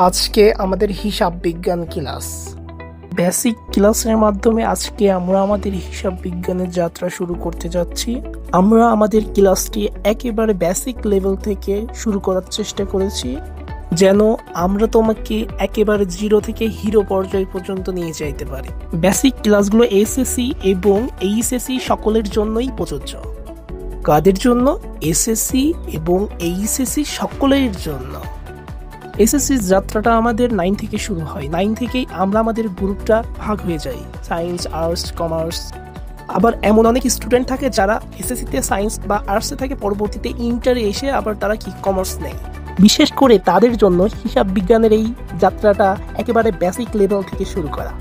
আজকে আমাদের হিসাব বিজ্ঞান ক্লাস। বেসিক ক্লাসের মাধ্যমে আজকে আমরা আমাদের হিসাব বিজ্ঞানের যাত্রা শুরু করতে যাচ্ছি। আমরা আমাদের ক্লাসটি একেবারে বেসিক লেভেল থেকে শুরু করার চেষ্টা করেছি, যেন আমরা তোমাকে একেবারে জিরো থেকে হিরো পর্যায় পর্যন্ত নিয়ে যাইতে পারি। বেসিক ক্লাসগুলো এসএসসি এবং এইচএসসি সকলের জন্যই প্রযোজ্য। কাদের জন্য? এসএসসি এবং এইচএসসি সকলের জন্য। এসএসসির যাত্রাটা আমাদের 9 থেকে শুরু হয়। 9 থেকেই আমরা আমাদের গ্রুপটা ভাগ হয়ে যাই, সায়েন্স, আর্টস, কমার্স। আবার এমন অনেক স্টুডেন্ট থাকে যারা এসএসসিতে সায়েন্স বা আর্টসে থাকে, পরবর্তীতে ইন্টারে এসে আবার তারা কমার্স নেয়। বিশেষ করে তাদের জন্য হিসাব বিজ্ঞানের এই যাত্রাটা একেবারে বেসিক লেভেল থেকে শুরু করা,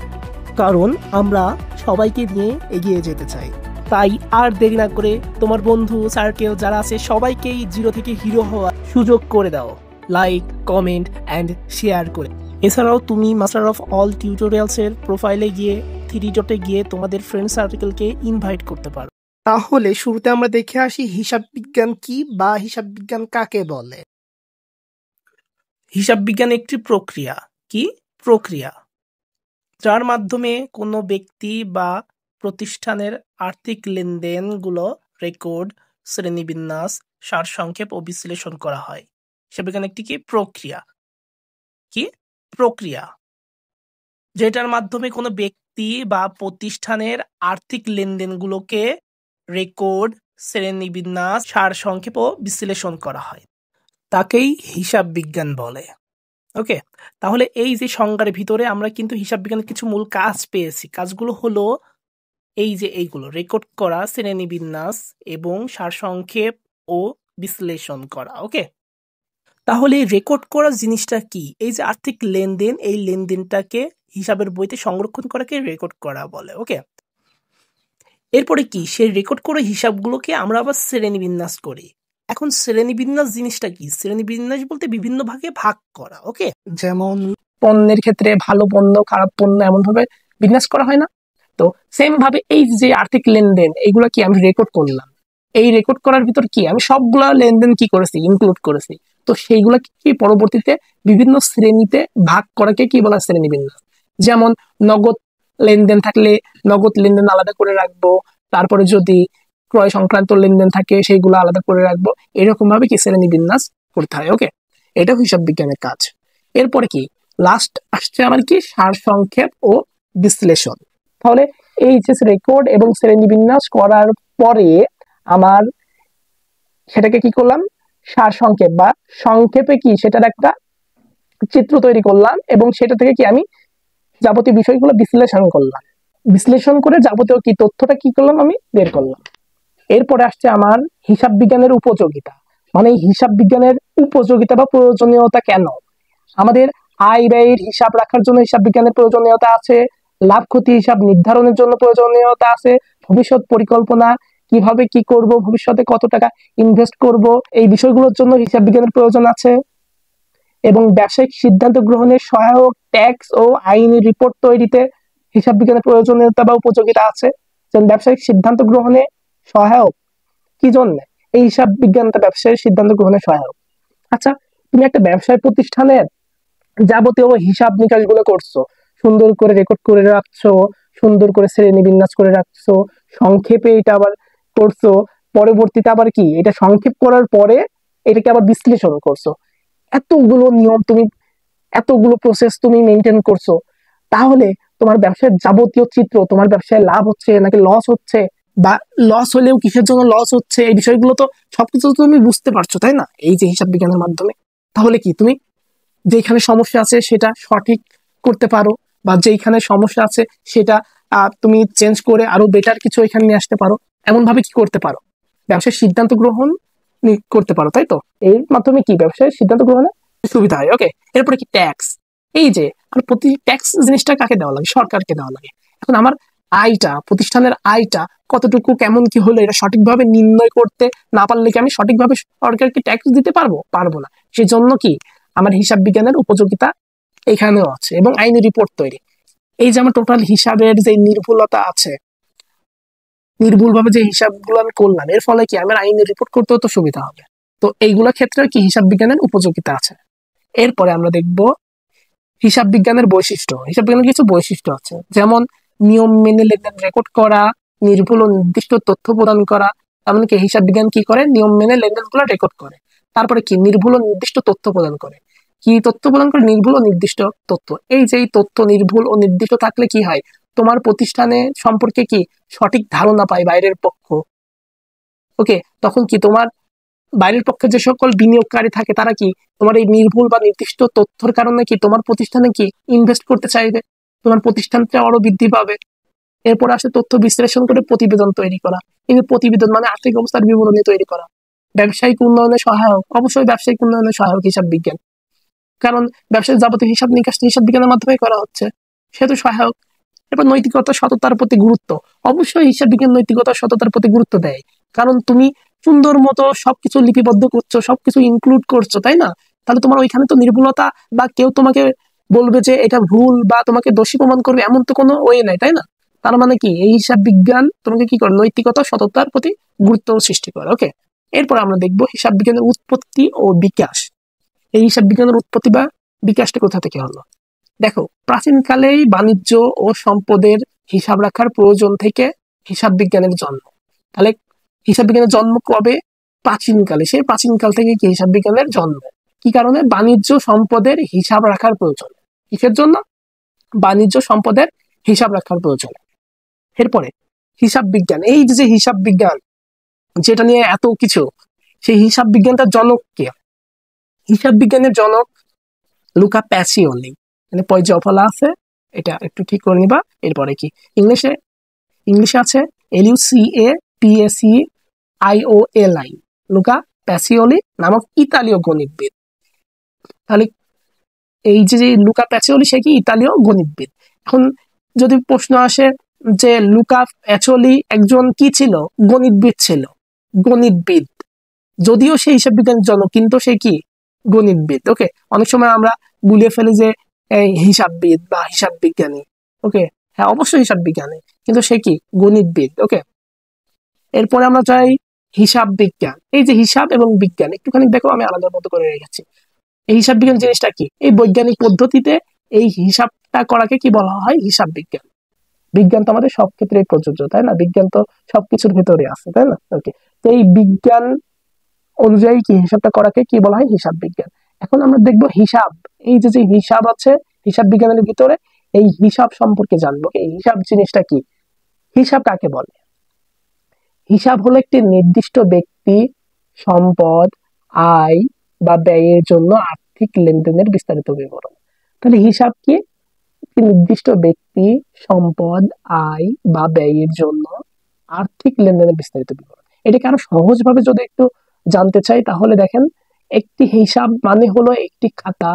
কারণ আমরা সবাইকে নিয়ে এগিয়ে যেতে চাই। তাই আর দেরি না করে তোমার বন্ধু সার্কেল যারা আছে সবাইকেই জিরো থেকে হিরো হওয়ার সুযোগ করে দাও, লাইক, কমেন্ট অ্যান্ড শেয়ার করে। এছাড়াও তুমি মাস্টার অফ অল টিউটোরিয়ালসের প্রোফাইলে গিয়ে 3 ডটে গিয়ে তোমাদের ফ্রেন্ড সার্কেলকে ইনভাইট করতে পারো। তাহলে শুরুতে আমরা দেখে আসি হিসাব বিজ্ঞান কি বা হিসাব বিজ্ঞান কাকে বলে। হিসাব বিজ্ঞান একটি প্রক্রিয়া। কি প্রক্রিয়া? যার মাধ্যমে কোনো ব্যক্তি বা প্রতিষ্ঠানের আর্থিক লেনদেনগুলো রেকর্ড, শ্রেণীবিন্যাস, সারসংক্ষেপ ও বিশ্লেষণ করা হয়। হিসাব বিজ্ঞান একটি কি প্রক্রিয়া। কি প্রক্রিয়া যেটার মাধ্যমে কোনো ব্যক্তি বা প্রতিষ্ঠানের আর্থিক লেনদেনগুলোকে রেকর্ড, শ্রেণীবিন্যাস, সারসংক্ষেপ ও বিশ্লেষণ করা হয়, তাকেই হিসাব বিজ্ঞান বলে। ওকে, তাহলে এই যে সংজ্ঞার ভিতরে আমরা কিন্তু হিসাব বিজ্ঞানের কিছু মূল কাজ পেয়েছি। কাজগুলো হলো এইগুলো: রেকর্ড করা, শ্রেণীবিন্যাস এবং সারসংক্ষেপ ও বিশ্লেষণ করা। ওকে, তাহলে রেকর্ড করা জিনিসটা কি? এই যে আর্থিক লেনদেন, এই লেনদেনটাকে হিসাবের বইতে সংরক্ষণ করাকে রেকর্ড করা বলে। ওকে, এরপরে কি? সেই রেকর্ড করে হিসাবগুলোকে আমরা আবার শ্রেণীবিন্যাস করি। এখন শ্রেণীবিন্যাস জিনিসটা কি? শ্রেণীবিন্যাস বলতে বিভিন্ন ভাগে ভাগ করা। ওকে, যেমন পণ্যের ক্ষেত্রে ভালো পণ্য, খারাপ পণ্য, এমন ভাবে বিন্যাস করা হয় না? তো সেম ভাবে এই যে আর্থিক লেনদেন, এইগুলো কি আমি রেকর্ড করলাম। এই রেকর্ড করার ভিতর কি আমি সবগুলা লেনদেন কি করেছি? ইনক্লুড করেছি। তো সেইগুলা কি পরবর্তীতে বিভিন্ন শ্রেণীতে ভাগ করাকে কি বলা? শ্রেণীবিন্যাস। যেমন নগদ লেনদেন থাকলে নগদ লেনদেন আলাদা করে রাখবো, তারপরে যদি ক্রয় সংক্রান্ত লেনদেন থাকে সেইগুলো আলাদা করে রাখবো। এরকম ভাবে কি শ্রেণীবিন্যাস করতে হয়। ওকে, এটা হিসাব বিজ্ঞানের কাজ। এরপরে কি লাস্ট আসছে আমার কি? সারসংক্ষেপ ও বিশ্লেষণ। তাহলে এই যে রেকর্ড এবং শ্রেণীবিন্যাস করার পরে আমার সেটাকে কি করলাম? সারসংক্ষেপ বা সংক্ষেপে কি সেটার একটা চিত্র তৈরি করলাম এবং সেটা থেকে কি আমি যাবতীয় বিষয়গুলো বিশ্লেষণ করলাম। বিশ্লেষণ করে যাবতীয় কি তথ্যটা কি করলাম? আমি বের করলাম। এরপরে আসছে আমার হিসাব বিজ্ঞানের উপযোগিতা। মানে হিসাব বিজ্ঞানের উপযোগিতা বা প্রয়োজনীয়তা কেন? আমাদের আয় ব্যয়ের হিসাব রাখার জন্য হিসাব বিজ্ঞানের প্রয়োজনীয়তা আছে, লাভ ক্ষতি হিসাব নির্ধারণের জন্য প্রয়োজনীয়তা আছে, ভবিষ্যৎ পরিকল্পনা, কিভাবে কি করব, ভবিষ্যতে কত টাকা ইনভেস্ট করব, এই বিষয়গুলোর জন্য হিসাব বিজ্ঞানের প্রয়োজন আছে, এবং ব্যবসায়িক সিদ্ধান্ত গ্রহণের সহায়ক ট্যাক্স ও আইনি রিপোর্ট তৈরিতে হিসাব বিজ্ঞানের প্রয়োজনীয়তা বা উপযোগিতা আছে। যেমন ব্যবসায়িক সিদ্ধান্ত গ্রহণে সহায়ক কি জন্য? এই হিসাব বিজ্ঞানটা ব্যবসায়িক সিদ্ধান্ত গ্রহণে সহায়ক। আচ্ছা, তুমি একটা ব্যবসায় প্রতিষ্ঠানের যাবতীয় হিসাব নিকাশ গুলো করছো, সুন্দর করে রেকর্ড করে রাখছো, সুন্দর করে শ্রেণীবিন্যাস করে রাখছো, সংক্ষেপে এটা আবার করছো, পরবর্তীতে আবার কি এটা সংক্ষেপ করার পরে এটাকে আবার বিশ্লেষণ করছো। এতগুলো নিয়ম তুমি, এতগুলো প্রসেস তুমি মেনটেন করছো, তাহলে তোমার ব্যবসার যাবতীয় চিত্র, তোমার ব্যবসায় লাভ হচ্ছে নাকি লস হচ্ছে, বা লস হলেও কিসের জন্য লস হচ্ছে, এই বিষয়গুলো তো সবকিছু তুমি বুঝতে পারছো, তাই না? এই যে হিসাব বিজ্ঞানের মাধ্যমে। তাহলে কি তুমি যেখানে সমস্যা আছে সেটা সঠিক করতে পারো, বা যেখানে সমস্যা আছে সেটা তুমি চেঞ্জ করে আরো বেটার কিছু এখানে নিয়ে আসতে পারো। এমন ভাবে কি করতে পারো? ব্যবসায় সিদ্ধান্ত গ্রহণ করতে পারো, তাই তো? এর মাধ্যমে কি ব্যবসায় সিদ্ধান্ত গ্রহণে সুবিধা হয়। ওকে, এরপরে কি ট্যাক্স। এই যে প্রতি ট্যাক্স জিনিসটা কাকে দেওয়া লাগে? সরকারকে দেওয়া লাগে। এখন আমার আয়টা, প্রতিষ্ঠানের আয়টা কতটুকু কেমন কি হলো এটা সঠিকভাবে নির্ণয় করতে না পারলে কি আমি সঠিকভাবে সরকারকে ট্যাক্স দিতে পারবো? পারবো না। সেই জন্য কি আমার হিসাব বিজ্ঞানের উপযোগিতা এখানেও আছে, এবং আইনি রিপোর্ট তৈরি। এই যে আমার টোটাল হিসাবের যে নির্ভুলতা আছে, নির্ভুলভাবে যে হিসাবগুলো আমি করলাম, এর ফলে কি আমার আইনি রিপোর্ট করতেও তো সুবিধা হবে। তো এইগুলো ক্ষেত্রে কি হিসাব বিজ্ঞানের উপযোগিতা আছে। এরপরে আমরা দেখব হিসাব বিজ্ঞানের বৈশিষ্ট্য, হিসাব বিজ্ঞানের কিছু বৈশিষ্ট্য আছে, যেমন নিয়ম মেনে লেনদেন রেকর্ড করা, নির্ভুল ও নির্দিষ্ট তথ্য প্রদান করা। এমনকি হিসাব বিজ্ঞান কি করে, নিয়ম মেনে লেনদেন গুলো রেকর্ড করে। তারপরে কি, নির্ভুল ও নির্দিষ্ট তথ্য প্রদান করে। কি তথ্য প্রদান করে, নির্ভুল ও নির্দিষ্ট তথ্য। এই যে এই তথ্য নির্ভুল ও নির্দিষ্ট থাকলে কি হয়, তোমার প্রতিষ্ঠানে সম্পর্কে কি সঠিক ধারণা পায় বাইরের পক্ষ। ওকে, তখন কি তোমার বাইরের পক্ষে যে সকল বিনিয়োগকারী থাকে তারা কি তোমার এই নির্ভুল বা নির্দিষ্ট তথ্যের কারণে কি তোমার প্রতিষ্ঠানে কি ইনভেস্ট করতে চাইবে, তোমার প্রতিষ্ঠানটা আরো বৃদ্ধি পাবে। এরপর আসে তথ্য বিশ্লেষণ করে প্রতিবেদন তৈরি করা। এই যে প্রতিবেদন মানে আর্থিক অবস্থার বিবরণী তৈরি করা। ব্যবসায়িক উন্নয়নে সহায়ক, অবশ্যই ব্যবসায়িক উন্নয়নে সহায়ক হিসাব বিজ্ঞান, কারণ ব্যবসায়িক যাবতীয় হিসাব নিকাশ হিসাব বিজ্ঞানের মাধ্যমে করা হচ্ছে, সেহেতু সহায়ক। এবার নৈতিকতা সততার প্রতি গুরুত্ব, অবশ্যই হিসাব বিজ্ঞান নৈতিকতা সততার প্রতি গুরুত্ব দেয়, কারণ তুমি সুন্দর মতো সবকিছু লিপিবদ্ধ করছো, সবকিছু ইনক্লুড করছো, তাই না? তাহলে তোমার ওইখানে তো নির্ভুলতা বা কেউ তোমাকে বলবে যে এটা ভুল বা তোমাকে দোষী প্রমাণ করবে এমন তো কোনো ওয়ে নাই, তাই না? তার মানে কি, এই হিসাব বিজ্ঞান তোমাকে কি করে, নৈতিকতা সততার প্রতি গুরুত্ব সৃষ্টি করে। ওকে, এরপর আমরা দেখবো হিসাব বিজ্ঞানের উৎপত্তি ও বিকাশ। এই হিসাব বিজ্ঞানের উৎপত্তি বা বিকাশটা কোথা থেকে হলো? দেখো, প্রাচীনকালেই বাণিজ্য ও সম্পদের হিসাব রাখার প্রয়োজন থেকে হিসাব বিজ্ঞানের জন্ম। তাহলে হিসাব বিজ্ঞানের জন্ম কবে? প্রাচীনকালে। সেই প্রাচীনকাল থেকে কি হিসাব বিজ্ঞানের জন্ম? কি কারণে? বাণিজ্য সম্পদের হিসাব রাখার প্রয়োজন। কিসের জন্য? বাণিজ্য সম্পদের হিসাব রাখার প্রয়োজন। এরপরে হিসাব বিজ্ঞান, এই যে হিসাব বিজ্ঞান যেটা নিয়ে এত কিছু, সেই হিসাব বিজ্ঞানটার জনক কে? হিসাব বিজ্ঞানের জনক লুকা প্যাসিওলি। মানে পয়জফলা আছে, এটা একটু ঠিক করে নিবা। এরপরে কি, ইংলিশে আছে LUCAPACIOLI, লুকা প্যাসিওলি নামক ইতালীয় গণিতবিদ। তাহলে এই যে লুকা প্যাসিওলি, সে কি ইতালীয় গণিতবিদ। এখন যদি প্রশ্ন আসে যে লুকা প্যাসিওলি একজন কি ছিল? গণিতবিদ ছিল, গণিতবিদ। যদিও সে হিসাব বিজ্ঞানের জনক, কিন্তু সে কি গণিতবিদ। ওকে, অনেক সময় আমরা গুলিয়ে ফেলি যে হিসাববিদ বা হিসাব বিজ্ঞানী। ওকে, হ্যাঁ অবশ্যই হিসাব বিজ্ঞানী, কিন্তু সে কি গণিতবিদ। ওকে, এরপরে আমরা চাই হিসাব বিজ্ঞান। এই যে হিসাব এবং বিজ্ঞান একটুখানি দেখো, আমি আলাদা মতো করে রেখেছি। এই হিসাব বিজ্ঞান জিনিসটা কি? এই বৈজ্ঞানিক পদ্ধতিতে এই হিসাবটা করাকে কি বলা হয়? হিসাব বিজ্ঞান। বিজ্ঞান তো আমাদের সব ক্ষেত্রে প্রযোজ্য, তাই না? বিজ্ঞান তো সবকিছুর ভিতরে আছে, তাই না? ওকে, তো এই বিজ্ঞান অনুযায়ী কি হিসাবটা করাকে কি বলা হয়? হিসাব বিজ্ঞান। এখন আমরা দেখবো হিসাব, এই যে হিসাব আছে হিসাব বিজ্ঞানের ভিতরে, এই হিসাব সম্পর্কে জানবো। এই হিসাব জিনিসটা কি? হিসাব কাকে বলে? হিসাব হলো একটি নির্দিষ্ট ব্যক্তি সম্পদ, আয় বা ব্যয়ের জন্য আর্থিক লেনদেনের বিস্তারিত বিবরণ। তাহলে হিসাব কি? একটি নির্দিষ্ট ব্যক্তি সম্পদ, আয় বা ব্যয়ের জন্য আর্থিক লেনদেনের বিস্তারিত বিবরণ। এটাকে আরো সহজভাবে যদি একটু জানতে চাই, তাহলে দেখেন, একটি হিসাব মানে হলো একটি খাতা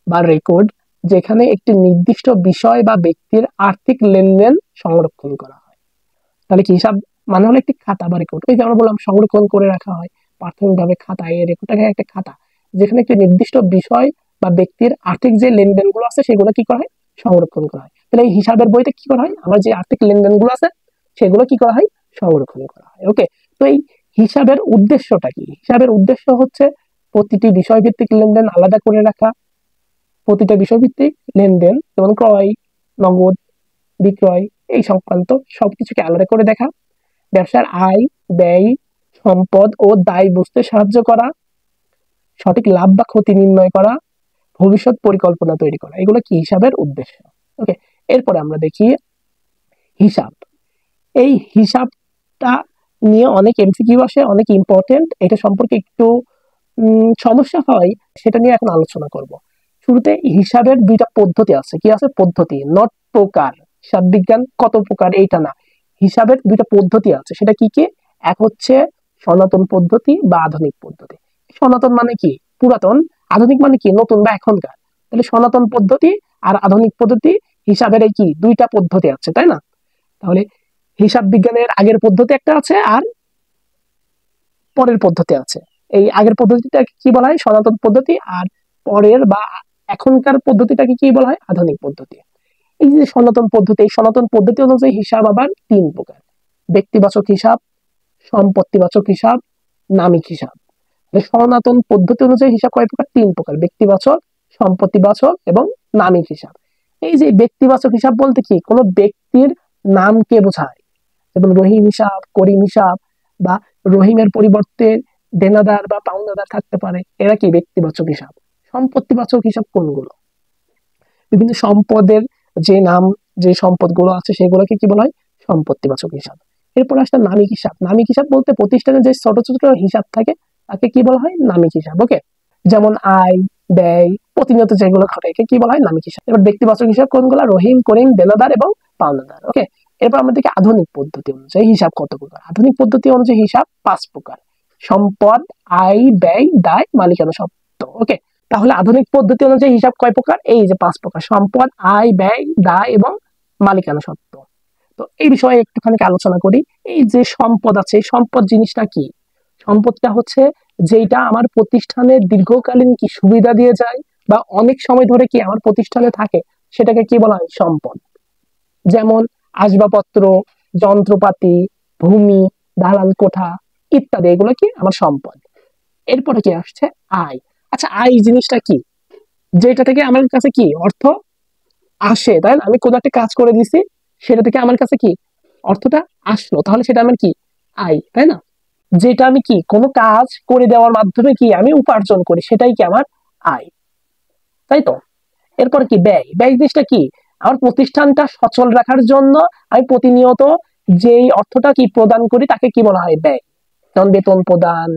বা রেকর্ড, যেখানে একটি নির্দিষ্ট বিষয় বা ব্যক্তির আর্থিক লেনদেন সংরক্ষণ করা হয়। তাহলে কি হিসাব মানে হলো একটি খাতা বা রেকর্ড। ওই যে আমরা বললাম সংরক্ষণ করে রাখা হয় প্রাথমিকভাবে খাতায়। এই রেকর্ডটাকে একটা খাতা, যেখানে একটি নির্দিষ্ট বিষয় বা ব্যক্তির আর্থিক যে লেনদেন গুলো আছে সেগুলো কি করা হয়? সংরক্ষণ করা হয়। তাহলে এই হিসাবের বইতে কি করা হয়? আমার যে আর্থিক লেনদেন গুলো আছে সেগুলো কি করা হয়? সংরক্ষণ করা হয়। ওকে, তো এই হিসাবের উদ্দেশ্যটা কি? হিসাবের উদ্দেশ্য হচ্ছে প্রতিটি বিষয়ভিত্তিক লেনদেন আলাদা করে রাখা, প্রতিটা বিষয়ভিত্তিক লেনদেন যেমন ক্রয়, নগদ, বিক্রয়, এই সংক্রান্ত সবকিছুকে আলাদা করে দেখা, ব্যবসার আয়, ব্যয়, সম্পদ ও দায় বুঝতে সাহায্য করা, সঠিক লাভ বা ক্ষতি নির্ণয় করা, ভবিষ্যৎ পরিকল্পনা তৈরি করা, এগুলো কি হিসাবের উদ্দেশ্য। ওকে, এরপরে আমরা দেখি হিসাব। এই হিসাবটা নিয়ে অনেক এমসিকিউ আসে, অনেক ইম্পর্টেন্ট। এটা সম্পর্কে একটু সমস্যা হয়, সেটা নিয়ে এখন আলোচনা করব। শুরুতে হিসাবের দুইটা পদ্ধতি আছে। কি আছে? পদ্ধতি, নট প্রকার। হিসাব বিজ্ঞান কত প্রকার এইটা না, হিসাবের দুইটা পদ্ধতি আছে। সেটা কি কি? এক হচ্ছে সনাতন পদ্ধতি বা আধুনিক পদ্ধতি। সনাতন মানে কি? পুরাতন। আধুনিক মানে কি? নতুন বা এখনকার। তাহলে সনাতন পদ্ধতি আর আধুনিক পদ্ধতি, হিসাবের এই কি দুইটা পদ্ধতি আছে, তাই না? তাহলে হিসাব বিজ্ঞানের আগের পদ্ধতি একটা আছে আর পরের পদ্ধতি আছে। এই আগের পদ্ধতিটা কি বলা হয়? সনাতন পদ্ধতি। আর পরের বা এখনকার পদ্ধতিটাকে কি বলা হয়? আধুনিক পদ্ধতি। এই যে সনাতন পদ্ধতি, এই সনাতন পদ্ধতি অনুযায়ী হিসাব আবার তিন প্রকার: ব্যক্তিবাচক হিসাব, সম্পত্তিবাচক হিসাব, নামিক হিসাব। সনাতন পদ্ধতি অনুযায়ী হিসাব কয় প্রকার? তিন প্রকার: ব্যক্তিবাচক, সম্পত্তিবাচক এবং নামিক হিসাব। এই যে ব্যক্তিবাচক হিসাব বলতে কি, কোনো ব্যক্তির নামকে বোঝায়, যেমন রহিম হিসাব, করিম হিসাব, বা রহিমের পরিবর্তে দেনাদার বা পাওনাদার থাকতে পারে, এরা কি ব্যক্তিবাচক হিসাব। সম্পত্তিবাচক হিসাব কোনগুলো, বিভিন্ন সম্পদের যে নাম, যে সম্পদগুলো আছে সেগুলোকে কি বলা হয়, সম্পত্তিবাচক হিসাব। এরপর আসলে নামিক হিসাব। নামিক হিসাব বলতে প্রতিষ্ঠানে যে ছোট ছোট হিসাব থাকে তাকে কি বলা হয়, নামিক হিসাব। ওকে, যেমন আয়, ব্যয়, প্রতিনিয়ত যেগুলো ঘটে একে কি বলা হয়, নামিক হিসাব। এবার ব্যক্তিবাচক হিসাব কোনগুলো, রহিম, করিম, দেনাদার এবং পাওনাদার। ওকে, এরপর আমাদেরকে আধুনিক পদ্ধতি অনুযায়ী হিসাব কত প্রকার। আধুনিক পদ্ধতি অনুযায়ী হিসাব 5 প্রকার: সম্পদ, আয়, ব্যয়, দায়, মালিকানা সত্ত্ব। ওকে, তাহলে আধুনিক পদ্ধতি অনুযায়ী হিসাব কয় প্রকার, এই যে 5 প্রকার: সম্পদ, আয়, ব্যয়, দায় এবং মালিকানা সত্ত্ব। তো এই বিষয়ে একটুখানি আলোচনা করি। এই যে সম্পদ আছে, সম্পদ জিনিসটা কি, সম্পদটা হচ্ছে যেটা আমার প্রতিষ্ঠানের দীর্ঘকালীন কি সুবিধা দিয়ে যায় বা অনেক সময় ধরে কি আমার প্রতিষ্ঠানে থাকে, সেটাকে কি বলা হয়, সম্পদ। যেমন আসবাবপত্র, যন্ত্রপাতি, ভূমি, দালাল কোঠা ইত্যাদি, এগুলো কি আমার সম্পদ। এরপরে কি আসছে, আয়। আচ্ছা, আয় জিনিসটা কি, যেটা থেকে আমার কাছে কি অর্থ আসে, তাই না, আমি কোনো একটা কাজ করে দিছি, সেটা থেকে আমার কাছে কি অর্থটা আসলো, তাহলে সেটা আমার কি আয়, তাই না। যেটা আমি কি কোনো কাজ করে দেওয়ার মাধ্যমে কি আমি উপার্জন করি, সেটাই কি আমার আয়, তাই তো। এরপর কি ব্যয়। ব্যয় জিনিসটা কি, আমার প্রতিষ্ঠানটা সচল রাখার জন্য আমি প্রতিনিয়ত যেই অর্থটা কি প্রদান করি তাকে কি বলা হয়, ব্যয়। যেমন বেতন প্রদান,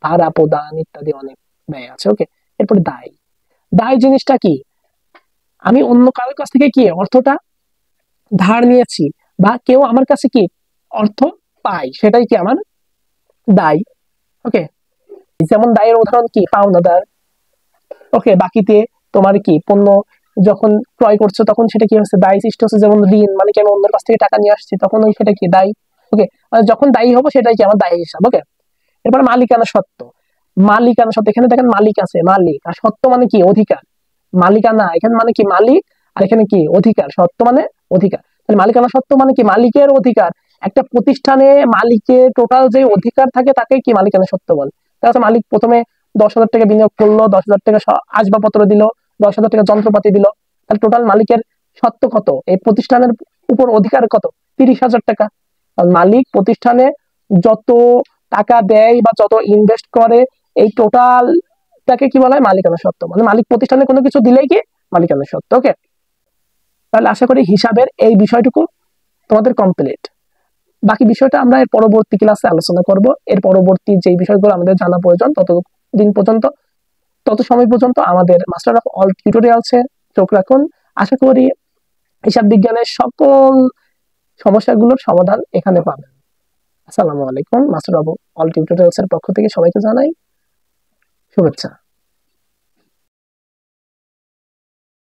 ভাড়া প্রদান ইত্যাদি অনেক ব্যয় আছে। ওকে, এরপরে দায়। দায় জিনিসটা কি, আমি অন্য কারোর কাছ থেকে কি অর্থটা ধার নিয়েছি বা কেউ আমার কাছে কি অর্থ পায়, সেটাই কি আমার দায়। ওকে, যেমন দায়ের উদাহরণ কি, পাওনাদার। ওকে, বাকিতে তোমার কি পণ্য যখন ক্রয় করছো তখন সেটা কি হচ্ছে, দায় সৃষ্টি হচ্ছে। যেমন ঋণ, মানে কি আমি অন্যের কাছ থেকে টাকা নিয়ে আসছি, তখন সেটা কি দায়। ওকে, যখন দায়ী হবো সেটাই কি আমার দায় হিসাব। ওকে, এরপর মালিকানা সত্ত্ব। মালিকানা সত্ত্ব, এখানে দেখেন মালিক আছে, মালিক, আর সত্ত্ব মানে কি অধিকার। মালিকানা এখানে মানে কি মালিক, আর এখানে কি অধিকার, সত্ত্ব মানে অধিকার। তাহলে মালিকানা সত্ত্ব মানে কি মালিকের অধিকার। একটা প্রতিষ্ঠানে মালিকের টোটাল যে অধিকার থাকে তাকে কি মালিকানা সত্ত্ব বলে। তাহলে মালিক প্রথমে 10,000 টাকা বিনিয়োগ করলো, 10,000 টাকা আসবাবপত্র দিল, 10,000 টাকা যন্ত্রপাতি দিল, তাহলে টোটাল মালিকের সত্ত্ব কত, এই প্রতিষ্ঠানের উপর অধিকার কত, 30,000 টাকা। মালিক প্রতিষ্ঠানে যত টাকা দেয় বা যত ইনভেস্ট করে, এই টোটালটাকে কি বলা হয়, মালিকানা সত্ত্ব। মানে মালিক প্রতিষ্ঠানে কোনো কিছু দিলেই কি মালিকানা সত্ত্ব। ওকে, তাহলে আশা করি হিসাবের এই বিষয়টুকু তোমাদের কমপ্লিট। বাকি বিষয়টা আমরা এর পরবর্তী ক্লাসে আলোচনা করব। এর পরবর্তী যে বিষয়গুলো আমাদের জানা প্রয়োজন ততদিন পর্যন্ত, তত সময় পর্যন্ত আমাদের মাস্টার অফ অল টিউটোরিয়ালসে চোখ রাখুন। আশা করি হিসাব বিজ্ঞানের সকল সমস্যাগুলোর সমাধান এখানে পাবেন। আসসালামু আলাইকুম। মাস্টার অফ অল টিউটোরিয়ালস এর পক্ষ থেকে সবাইকে জানাই শুভেচ্ছা।